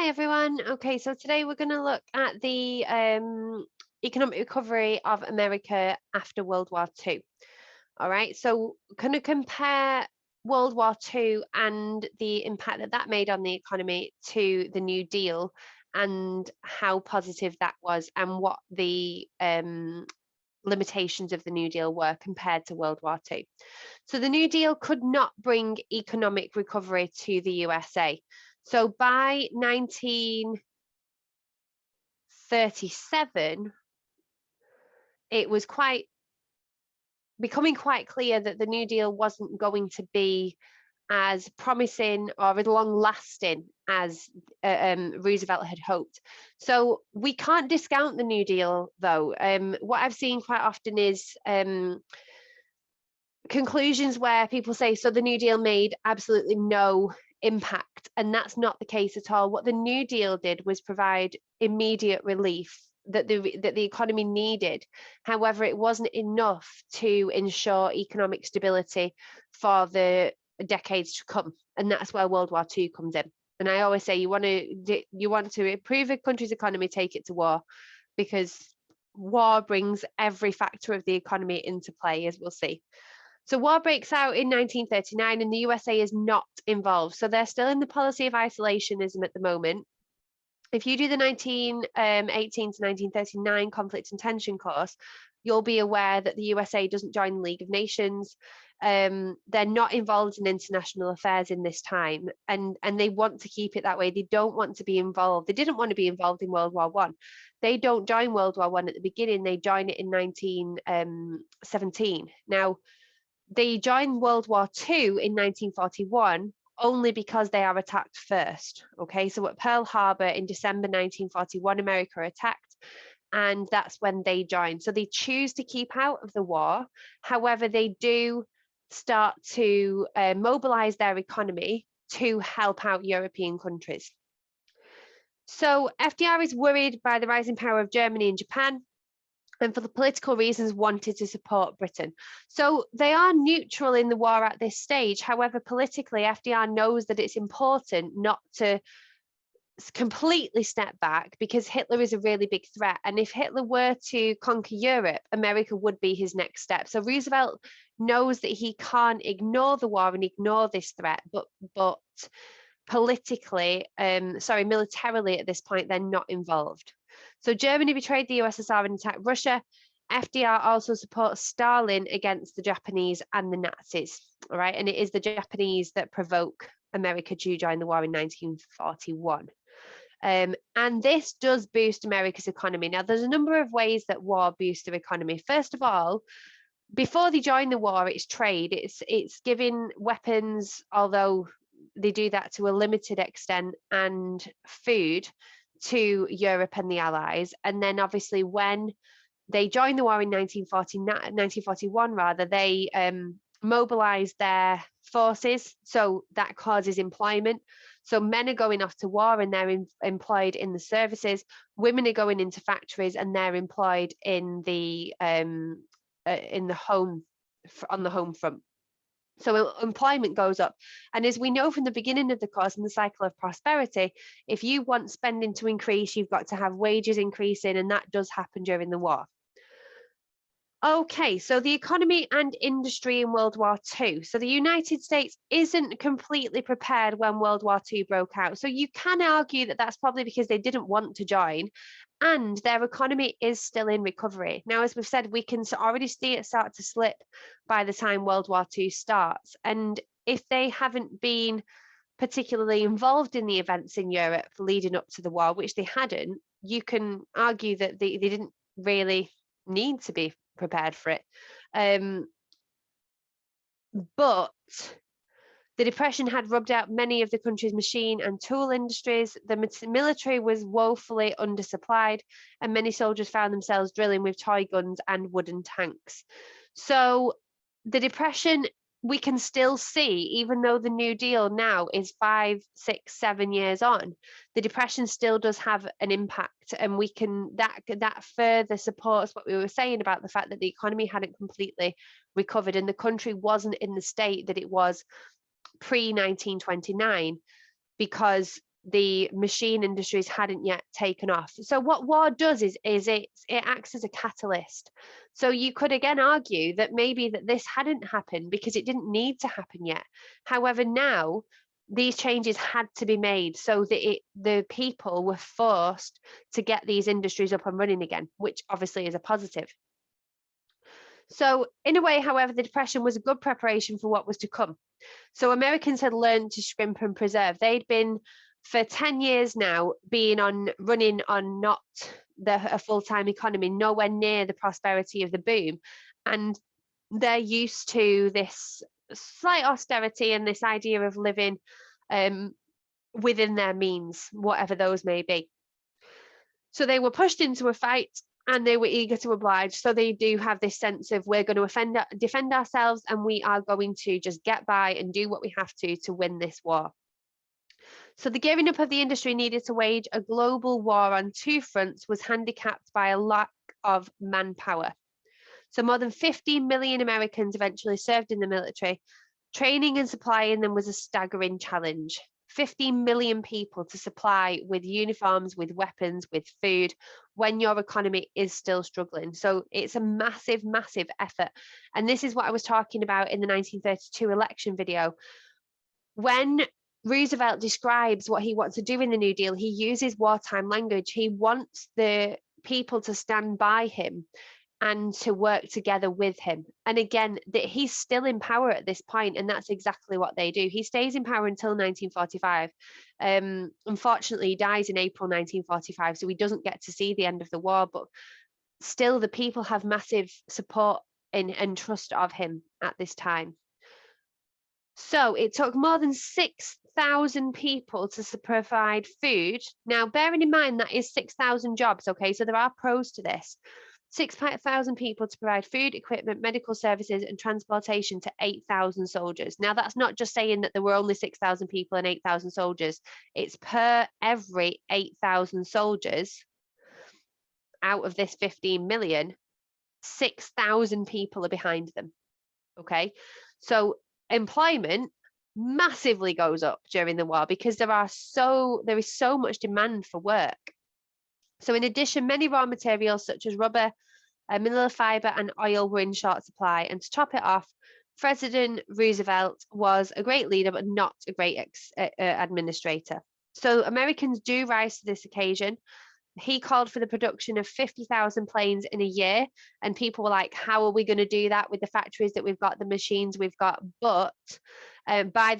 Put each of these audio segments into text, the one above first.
Hi everyone. Okay, so today we're going to look at the economic recovery of America after World War II. All right, so going to compare World War II and the impact that that made on the economy to the New Deal and how positive that was and what the limitations of the New Deal were compared to World War II. So the New Deal could not bring economic recovery to the USA. So by 1937, it was becoming quite clear that the New Deal wasn't going to be as promising or as long lasting as Roosevelt had hoped. So we can't discount the New Deal, though. What I've seen quite often is conclusions where people say, so the New Deal made absolutely no impact, and that's not the case at all. What the New Deal did was provide immediate relief that the economy needed. However, it wasn't enough to ensure economic stability for the decades to come, and that's where World War II comes in. And I always say you want to improve a country's economy, take it to war, because war brings every factor of the economy into play, as we'll see. So war breaks out in 1939 and the USA is not involved. So they're still in the policy of isolationism at the moment. If you do the 1918 to 1939 conflict and tension course, you'll be aware that the USA doesn't join the League of Nations. They're not involved in international affairs in this time, and they want to keep it that way. They don't want to be involved. They didn't want to be involved in World War I. They don't join World War I at the beginning. They join it in 1917. Now, they joined World War II in 1941 only because they are attacked first. Okay, so at Pearl Harbor in December 1941, America attacked, and that's when they joined. So they choose to keep out of the war. However, they do start to mobilize their economy to help out European countries. So FDR is worried by the rising power of Germany and Japan, and for the political reasons wanted to support Britain. So they are neutral in the war at this stage. However, politically, FDR knows that it's important not to completely step back because Hitler is a really big threat. And if Hitler were to conquer Europe, America would be his next step. So Roosevelt knows that he can't ignore the war and ignore this threat, but politically, militarily at this point, they're not involved. So Germany betrayed the USSR and attacked Russia. FDR also supports Stalin against the Japanese and the Nazis, all right? And it is the Japanese that provoke America to join the war in 1941. And this does boost America's economy. Now, there's a number of ways that war boosts their economy. First of all, before they join the war, it's trade. It's giving weapons, although they do that to a limited extent, and food to Europe and the Allies. And then obviously when they joined the war in 1941, they mobilized their forces. So that causes employment. So men are going off to war and they're employed in the services. Women are going into factories and they're employed in the home, on the home front. So employment goes up. And as we know from the beginning of the course in the cycle of prosperity, if you want spending to increase, you've got to have wages increasing, and that does happen during the war. Okay, so the economy and industry in World War II. So the United States isn't completely prepared when World War II broke out. So you can argue that that's probably because they didn't want to join, and their economy is still in recovery. Now, as we've said, we can already see it start to slip by the time World War II starts. And if they haven't been particularly involved in the events in Europe leading up to the war, which they hadn't, you can argue that they didn't really need to be prepared for it. But the Depression had rubbed out many of the country's machine and tool industries. The military was woefully undersupplied, and many soldiers found themselves drilling with toy guns and wooden tanks. So the Depression, we can still see, even though the New Deal now is 5, 6, 7 years on, the Depression still does have an impact, and we can that further supports what we were saying about the fact that the economy hadn't completely recovered and the country wasn't in the state that it was pre-1929, because the machine industries hadn't yet taken off. So what war does is it acts as a catalyst. So you could again argue that maybe that this hadn't happened because it didn't need to happen yet. However, now these changes had to be made so that the people were forced to get these industries up and running again, which obviously is a positive. So in a way, however, the Depression was a good preparation for what was to come. So Americans had learned to scrimp and preserve. They'd been for 10 years now running on not a full-time economy, nowhere near the prosperity of the boom. And they're used to this slight austerity and this idea of living within their means, whatever those may be. So they were pushed into a fight and they were eager to oblige. So they do have this sense of we're going to defend ourselves and we are going to just get by and do what we have to win this war. So the gearing up of the industry needed to wage a global war on two fronts was handicapped by a lack of manpower. So more than 15 million Americans eventually served in the military. Training and supplying them was a staggering challenge. 15 million people to supply with uniforms, with weapons, with food, when your economy is still struggling. So it's a massive, massive effort. And this is what I was talking about in the 1932 election video. When Roosevelt describes what he wants to do in the New Deal, he uses wartime language. He wants the people to stand by him and to work together with him. And again, that he's still in power at this point, and that's exactly what they do. He stays in power until 1945. Unfortunately, he dies in April 1945, so he doesn't get to see the end of the war, but still the people have massive support and trust of him at this time. So it took more than 6,000 people to provide food. Now, bearing in mind that is 6,000 jobs, okay? So there are pros to this. 6,000 people to provide food, equipment, medical services, and transportation to 8,000 soldiers. Now, that's not just saying that there were only 6,000 people and 8,000 soldiers. It's per every 8,000 soldiers out of this 15 million, 6,000 people are behind them. Okay, so employment massively goes up during the war because there is so much demand for work. So in addition, many raw materials such as rubber, mineral fiber and oil were in short supply. And to top it off, President Roosevelt was a great leader, but not a great administrator. So Americans do rise to this occasion. He called for the production of 50,000 planes in a year. And people were like, how are we going to do that with the factories that we've got, the machines we've got? But by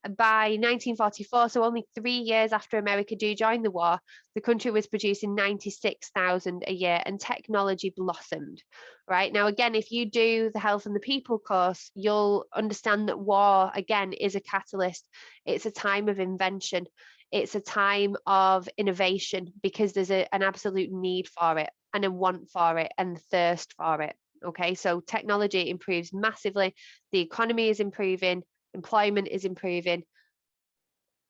1944, so only 3 years after America joined the war, the country was producing 96,000 a year and technology blossomed, right? Now, again, if you do the Health and the People course, you'll understand that war, again, is a catalyst. It's a time of invention. It's a time of innovation because there's an absolute need for it and a want for it and thirst for it. Okay, so technology improves massively. The economy is improving. Employment is improving.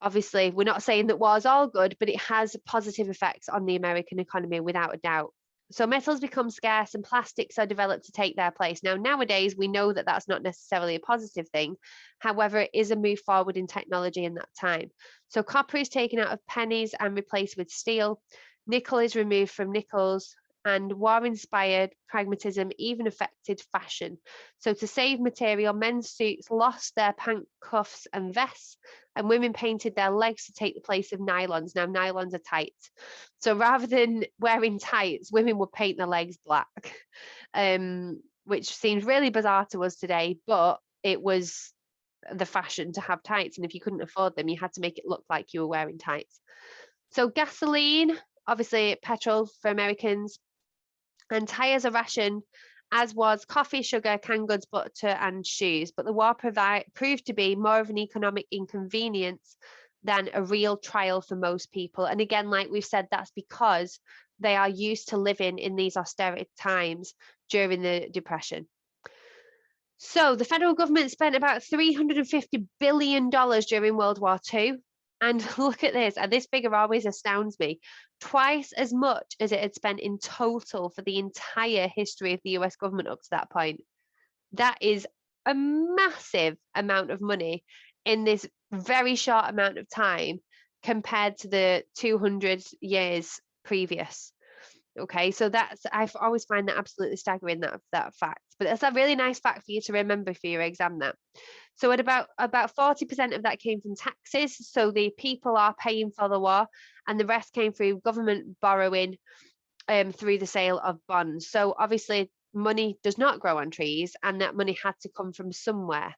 Obviously, we're not saying that war is all good, but it has positive effects on the American economy without a doubt. So metals become scarce and plastics are developed to take their place. Now, nowadays, we know that that's not necessarily a positive thing. However, it is a move forward in technology in that time. So copper is taken out of pennies and replaced with steel. Nickel is removed from nickels. And war-inspired pragmatism even affected fashion. So to save material, men's suits lost their pant cuffs and vests, and women painted their legs to take the place of nylons. Now, nylons are tight. So rather than wearing tights, women would paint their legs black, which seems really bizarre to us today, but it was the fashion to have tights. And if you couldn't afford them, you had to make it look like you were wearing tights. So gasoline, obviously petrol for Americans, and tyres are rationed, as was coffee, sugar, canned goods, butter and shoes. But the war proved to be more of an economic inconvenience than a real trial for most people. And again, like we've said, that's because they are used to living in these austerity times during the Depression. So the federal government spent about $350 billion during World War II. And look at this, and this figure always astounds me, twice as much as it had spent in total for the entire history of the US government up to that point. That is a massive amount of money in this very short amount of time compared to the 200 years previous. Okay, so that's, I've always find that absolutely staggering, that fact. But that's a really nice fact for you to remember for your exam. That so at about 40% of that came from taxes. So the people are paying for the war, and the rest came through government borrowing through the sale of bonds. So obviously money does not grow on trees, and that money had to come from somewhere.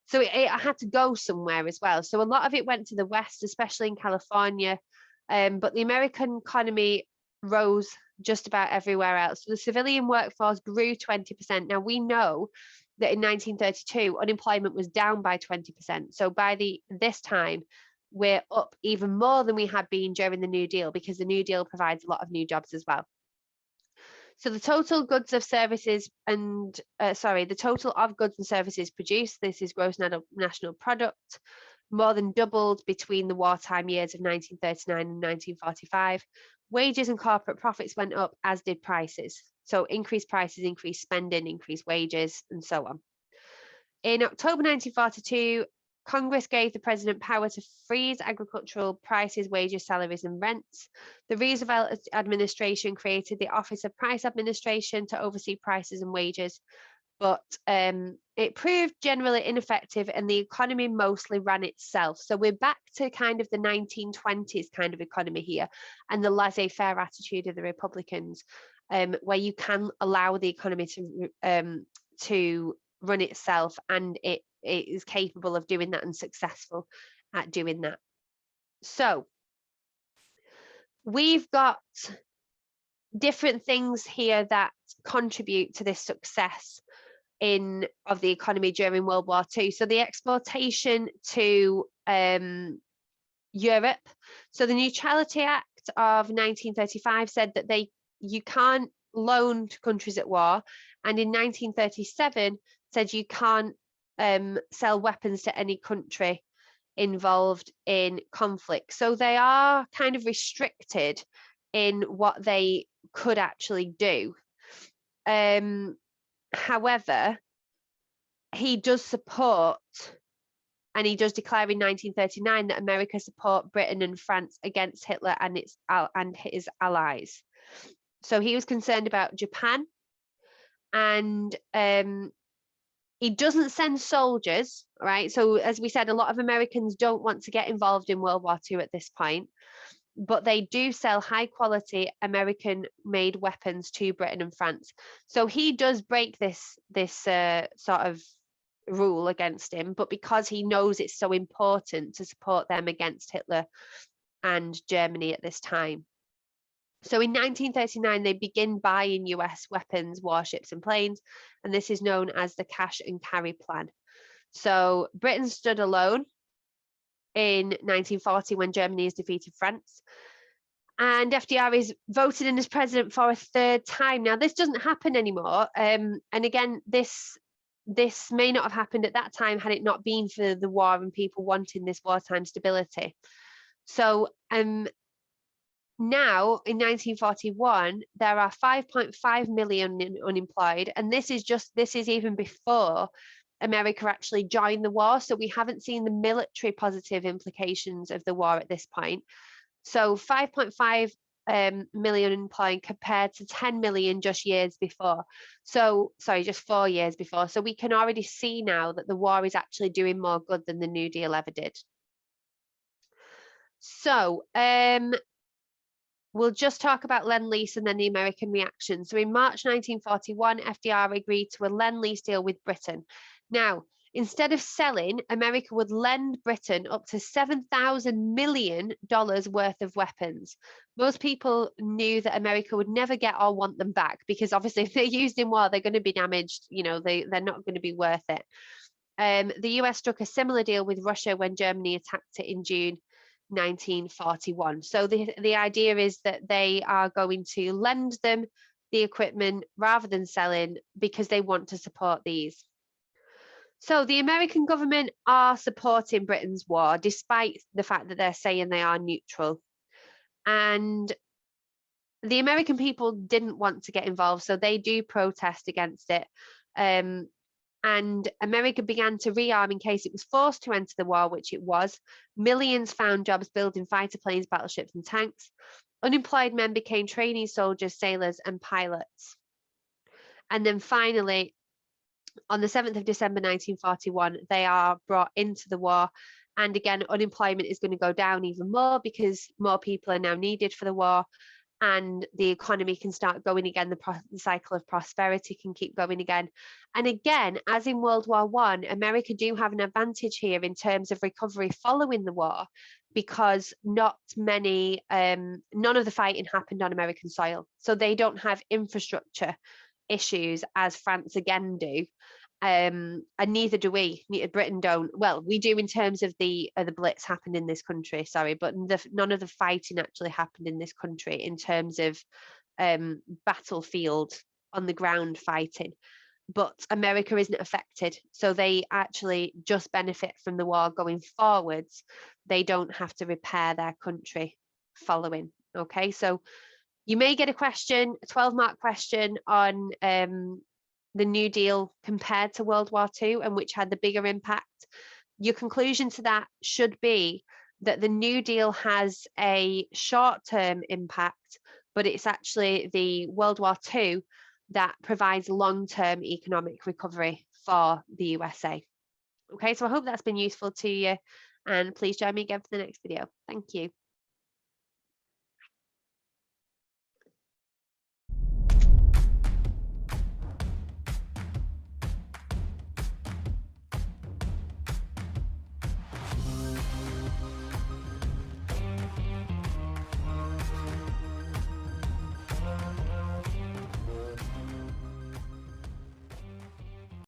So it had to go somewhere as well. So a lot of it went to the West, especially in California. But the American economy rose just about everywhere else. So the civilian workforce grew 20%. Now we know that in 1932, unemployment was down by 20%. So by this time, we're up even more than we had been during the New Deal, because the New Deal provides a lot of new jobs as well. So the total goods of services and the total of goods and services produced, this is gross national product, more than doubled between the wartime years of 1939 and 1945. Wages and corporate profits went up, as did prices. So increased prices, increased spending, increased wages, and so on. In October 1942, Congress gave the president power to freeze agricultural prices, wages, salaries, and rents. The Roosevelt administration created the Office of Price Administration to oversee prices and wages, but it proved generally ineffective, and the economy mostly ran itself. So we're back to kind of the 1920s kind of economy here, and the laissez-faire attitude of the Republicans, where you can allow the economy to run itself, and it is capable of doing that and successful at doing that. So we've got different things here that contribute to this success of the economy during World War II. So the exportation to Europe. So the Neutrality Act of 1935 said that you can't loan to countries at war, and in 1937 said you can't sell weapons to any country involved in conflict. So they are kind of restricted in what they could actually do. However, he does support, and he does declare in 1939 that America support Britain and France against Hitler and his allies. So he was concerned about Japan, and he doesn't send soldiers, right? So as we said, a lot of Americans don't want to get involved in World War II at this point, but they do sell high quality American made weapons to Britain and France. So he does break this sort of rule against him, but because he knows it's so important to support them against Hitler and Germany at this time. So in 1939, they begin buying US weapons, warships, and planes, and this is known as the cash and carry plan. So Britain stood alone in 1940 when Germany has defeated France, and FDR is voted in as president for a third time. Now, this doesn't happen anymore, and again, this may not have happened at that time had it not been for the war and people wanting this wartime stability. So now, in 1941, there are 5.5 million unemployed, and this is even before America actually joined the war. So we haven't seen the military positive implications of the war at this point. So 5.5 million unemployed compared to 10 million just years before. So, sorry, just 4 years before. So we can already see now that the war is actually doing more good than the New Deal ever did. So, we'll just talk about Lend-Lease and then the American reaction. So in March 1941, FDR agreed to a Lend-Lease deal with Britain. Now, instead of selling, America would lend Britain up to $7,000 million worth of weapons. Most people knew that America would never get or want them back, because obviously if they're used in war, they're going to be damaged. You know, they're not going to be worth it. The US struck a similar deal with Russia when Germany attacked it in June 1941. So the idea is that they are going to lend them the equipment rather than selling, because they want to support these. So the American government are supporting Britain's war, despite the fact that they're saying they are neutral. And the American people didn't want to get involved, so they do protest against it. and America began to rearm in case it was forced to enter the war, which it was. Millions found jobs building fighter planes, battleships, and tanks. Unemployed men became trainee soldiers, sailors, and pilots. And then finally, on the 7th of December 1941, they are brought into the war. And again, unemployment is going to go down even more because more people are now needed for the war, and the economy can start going again. The cycle of prosperity can keep going again. And again, as in World War I, America do have an advantage here in terms of recovery following the war, because none of the fighting happened on American soil. So they don't have infrastructure issues as France again do. And neither do we. Britain don't. Well, we do in terms of the Blitz happened in this country, sorry, but none of the fighting actually happened in this country in terms of battlefield on the ground fighting. But America isn't affected, so they actually just benefit from the war going forwards. They don't have to repair their country following. Okay, so you may get a 12-mark question on the New Deal compared to World War II and which had the bigger impact. Your conclusion to that should be that the New Deal has a short-term impact, but it's actually the World War II that provides long-term economic recovery for the USA. Okay, so I hope that's been useful to you, and please join me again for the next video. Thank you.